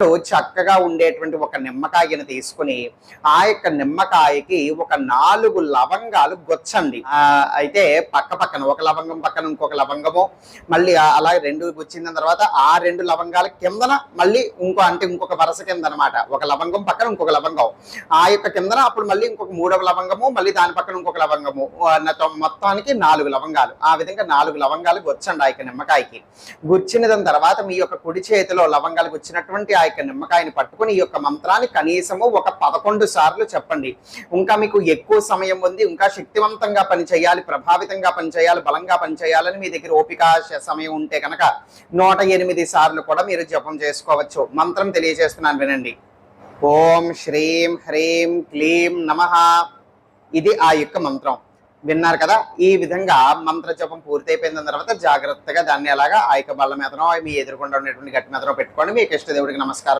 చక్కగా ఉండేటువంటి ఒక నిమ్మకాయని తీసుకుని ఆ యొక్క నిమ్మకాయకి ఒక 4 లవంగాలు గొచ్చండి. అయితే పక్కన ఒక లవంగం పక్కన ఇంకొక లవంగము, మళ్ళీ అలా 2 గుచ్చిన తర్వాత ఆ 2 లవంగాల కిందన మళ్ళీ ఇంకొక వరుస కింద అనమాట. ఒక లవంగం పక్కన ఇంకొక లవంగం, ఆ యొక్క కిందన అప్పుడు మళ్ళీ ఇంకొక 3వ లవంగము, మళ్ళీ దాని పక్కన ఇంకొక లవంగము, మొత్తానికి 4 లవంగాలు. ఆ విధంగా 4 లవంగాలు గొచ్చండి ఆ యొక్క నిమ్మకాయకి. గుచ్చిన దాని తర్వాత మీ యొక్క కుడి చేతిలో లవంగాలు గుచ్చినటువంటి ఆ యొక్క నిమ్మకాయని పట్టుకుని ఈ యొక్క మంత్రాన్ని కనీసము ఒక 11 సార్లు చెప్పండి. ఇంకా మీకు ఎక్కువ సమయం ఉంది, ఇంకా శక్తివంతంగా పనిచేయాలి, ప్రభావితంగా పనిచేయాలి, బలంగా పనిచేయాలని మీ దగ్గర ఓపిక సమయం ఉంటే కనుక 108 సార్లు కూడా మీరు జపం చేసుకోవచ్చు. మంత్రం తెలియజేస్తున్నాను వినండి. ఓం శ్రీం హ్రీం క్లీం నమః. ఇది ఆ యొక్క మంత్రం. విన్నారు కదా? ఈ విధంగా మంత్ర జపం పూర్తయిపోయిన తర్వాత జాగ్రత్తగా దాన్ని అలాగా ఆ యొక్క బల్ల మీదనో మీ ఎదురుకుండా ఉన్నటువంటి గట్టి మీదనో పెట్టుకోండి. మీకు ఇష్టదేవుడికి నమస్కారం.